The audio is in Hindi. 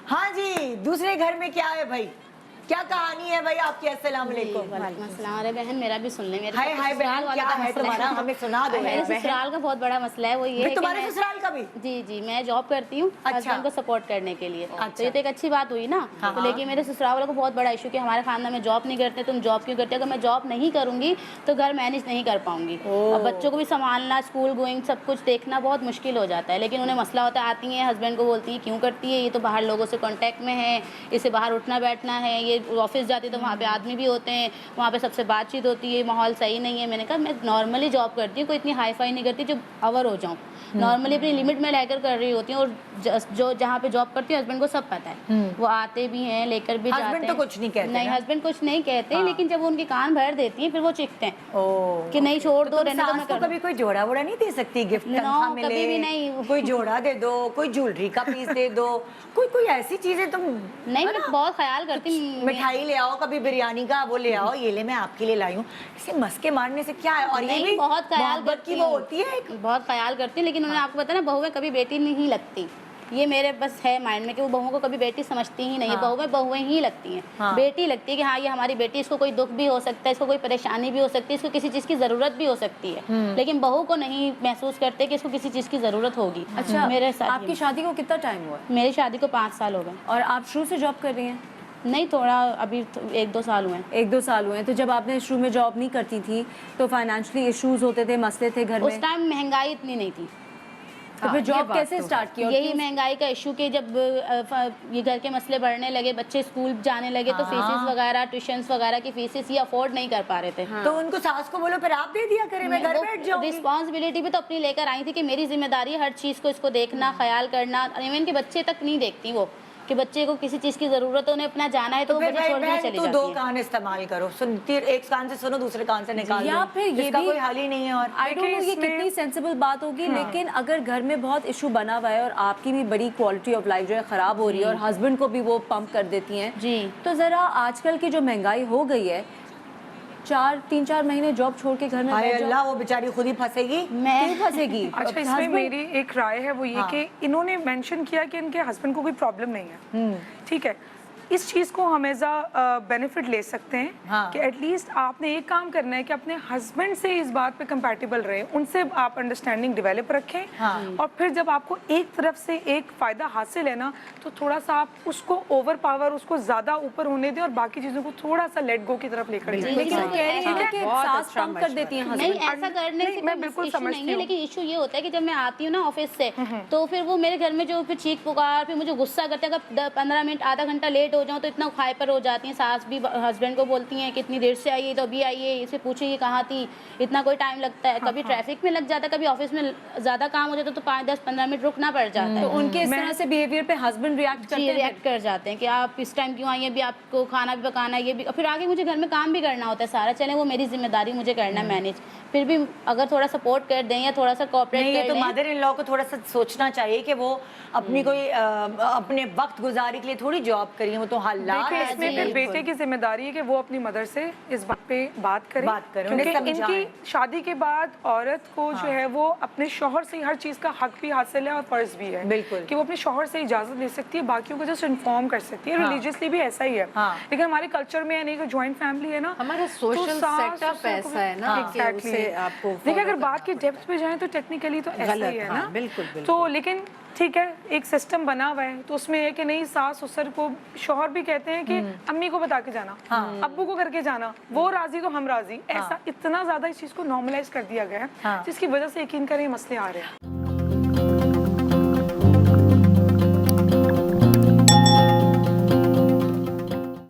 हाँ जी, दूसरे घर में क्या है भाई, क्या कहानी है भाई आपकी? अस्सलाम वालेकुम। अरे बहन, मेरा भी सुन ले। मेरे हाय हाय बहन, क्या है तुम्हारा, हमें सुना दो। मेरे ससुराल का बहुत बड़ा मसला है, वो ये है कि तुम्हारे ससुराल का भी? जी, मैं जॉब करती हूँ हस्बैंड को सपोर्ट करने के लिए। तो ये तो एक अच्छी बात हुई ना। तो लेकिन मेरे ससुराल वालों को बहुत बड़ा इशू कि हमारे खानदान में जॉब नहीं करते, तुम जॉब क्यों करते हो? अगर मैं जॉब नहीं करूंगी तो घर मैनेज नहीं कर पाऊंगी और बच्चों को भी संभालना, स्कूल गोइंग सब कुछ देखना बहुत मुश्किल हो जाता है। लेकिन उन्हें मसला होता है, आती हैं हस्बैंड को बोलती हैं क्यों करती है, ये तो बाहर लोगों से कॉन्टैक्ट में है, इसे बाहर उठना बैठना है, ये ऑफिस जाती तो वहाँ पे आदमी भी होते हैं, वहाँ पे सबसे बातचीत होती है, माहौल सही नहीं है। मैंने कहा मैं नॉर्मली जॉब करती हूँ, कोई इतनी हाई फाई नहीं करती जो अवर हो जाऊँ, नॉर्मली अपनी लिमिट में रहकर कर रही होती हूँ। और जो जहाँ पे जॉब करती हूँ हस्बैंड को सब पता है, वो आते भी हैं, लेकर भी जाते हैं। हस्बैंड तो कुछ नहीं कहते? नहीं, हस्बैंड कुछ नहीं कहते, लेकिन जब वो उनके कान भर देती हैं फिर वो चिढ़ते हैं कि नहीं छोड़ दो, रहने दो। मैं कभी कोई जोड़ा वोड़ा नहीं दे सकती? गिफ्ट कभी भी नहीं। कोई जोड़ा दे दो, कोई ज्वेलरी का पीस दे दो, कोई ऐसी चीजें तुम नहीं। मैं बहुत ख्याल करती हूँ, मिठाई ले आओ, कभी बिरयानी का वो ले आओ, ये ले मैं आपके लिए लाई हूँ, इसे मस्के मारने से क्या है? और ये भी बहुत ख्याल करती वो होती है, बहुत ख्याल करती हूँ। लेकिन उन्होंने आपको पता ना, बहू में कभी बेटी नहीं लगती, ये मेरे बस है माइंड में कि वो बहुओं को कभी बेटी समझती ही नहीं है। बहू में बहुएं ही लगती हैं। बेटी लगती है कि हाँ ये हमारी बेटी, इसको कोई दुख भी हो सकता है, इसको कोई परेशानी भी हो सकती है, इसको किसी चीज़ की ज़रूरत भी हो सकती है। लेकिन बहू को नहीं महसूस करते कि इसको किसी चीज़ की ज़रूरत होगी। अच्छा, मेरे साथ आपकी शादी को कितना टाइम हुआ? मेरी शादी को 5 साल हो गए। और आप शुरू से जॉब कर रही हैं? नहीं, थोड़ा अभी 1-2 साल हुए हैं। 1-2 साल हुए हैं। तो जब आपने शुरू में जॉब नहीं करती थी तो फाइनेंशियली इश्यूज होते थे, मसले थे घर में? उस टाइम महंगाई इतनी नहीं थी, तो फिर जॉब कैसे स्टार्ट किया? यही महंगाई का इशू कि जब ये घर के मसले बढ़ने लगे, बच्चे स्कूल जाने लगे, तो फीसेस वगैरह, ट्यूशंस वगैरह की फीसेस ये अफोर्ड नहीं कर पा रहे थे। तो उनको सास को बोलो फिर आप दे दिया करें, मैं घर बैठ जाऊंगी। रिस्पॉन्सिबिलिटी भी तो अपनी लेकर आई थी कि मेरी जिम्मेदारी है हर चीज़ को इसको देखना, ख्याल करना। इवन के बच्चे तक नहीं देखती वो कि बच्चे को किसी चीज़ की ज़रूरत है, उन्हें अपना जाना है तो वो बच्चे छोड़ के चली जाती है। 2 कान इस्तेमाल करो, सुनती एक कान से सुनो, दूसरे कान से निकाल या फिर ये इसका भी कोई हाल ही नहीं है। और आई डोंट नो ये कितनी सेंसिबल बात होगी, लेकिन अगर घर में बहुत इशू बना हुआ है और आपकी भी बड़ी क्वालिटी ऑफ लाइफ जो है ख़राब हो रही है और हस्बैंड को भी वो पंप कर देती हैं जी, तो ज़रा आजकल की जो महंगाई हो गई है, 3-4 महीने जॉब छोड़ के घर में बैठ जाओ, अल्लाह वो बेचारी खुद ही फंसेगी। मैं फंसेगी। अच्छा, इसमें मेरी एक राय है, वो ये कि इन्होंने मेंशन किया कि इनके हस्बैंड को कोई प्रॉब्लम नहीं है, ठीक है। इस चीज़ को हम एज अ बेनिफिट ले सकते हैं कि एटलीस्ट आपने एक काम करना है कि अपने हस्बैंड से इस बात पे कंपैटिबल रहे, उनसे आप अंडरस्टैंडिंग डेवलप रखें। और फिर जब आपको एक तरफ से एक फ़ायदा हासिल है ना, तो थोड़ा सा आप उसको ओवर पावर, उसको ज़्यादा ऊपर होने दें और बाकी चीज़ों को थोड़ा सा लेट गो की तरफ लेकर जाएं। लेकिन वो कह रही है कि सास पंप कर देती हैं नहीं, हस्बैंड। ऐसा करने से मैं बिल्कुल समझती हूँ, लेकिन इशू ये होता है कि जब मैं आती हूँ ना ऑफिस से, तो फिर वो मेरे घर में जो फिर चीख पुकार, फिर मुझे गुस्सा करते हैं। अगर 15 मिनट आधा घंटा लेट हो जाऊँ तो इतना हाइपर हो जाती हैं। सास भी हस्बैंड को बोलती हैं कि इतनी देर से आई है, तो अभी आई है, इसे पूछिए ये कहाँ थी, इतना कोई टाइम लगता है। कभी ट्रैफिक में लग जाता है, कभी ऑफिस में ज़्यादा काम हो जाता है तो 5-10-15 मिनट रुकना पड़ जाता है। तो उनके इस तरह से बिहेवियर पे हस्बैंड रिएक्ट कर जाते हैं कि आप इस टाइम क्यों आई हैं, अभी आपको खाना भी पकाना है, ये भी, फिर आगे मुझे घर में काम भी करना होता है सारा। चले वो मेरी जिम्मेदारी, मुझे करना है मैनेज, फिर भी अगर थोड़ा सपोर्ट कर दें या थोड़ा सा कोऑपरेट कर तो मदर इन लॉ को थोड़ा सा सोचना चाहिए कि वो अपनी कोई अपने वक्त गुजारी के लिए थोड़ी जॉब करिए। वो तो हालात देखिए, इसमें फिर बेटे की जिम्मेदारी है कि वो अपनी मदर से इस बात पे बात करें, क्योंकि इनकी शादी के बाद औरत को जो है वो अपने शौहर से हर चीज़ का हक भी हासिल है और फर्ज भी है बिल्कुल कि वो अपने शौहर से इजाज़त ले सकती है, बाकियों को जस्ट इन्फॉर्म कर सकती है। रिलीजियसली भी ऐसा ही है, लेकिन हमारे कल्चर में यानी कि जॉइंट फैमिली है ना, हमारा सोशल सेटअप ऐसा है ना कि उसे आपको देखिए अगर बात की डेप्थ पे जाएं तो टेक्निकली तो ऐसा ही है ना। बिल्कुल। तो लेकिन ठीक है, एक सिस्टम बना हुआ है, तो उसमें है कि नहीं, सास ससुर को शौहर भी कहते हैं कि अम्मी को बता के जाना, अब्बू को करके जाना, वो राजी तो हम राजी। ऐसा इतना ज्यादा इस चीज को नॉर्मलाइज कर दिया गया है जिसकी वजह से यकीन करें मसले आ रहे हैं।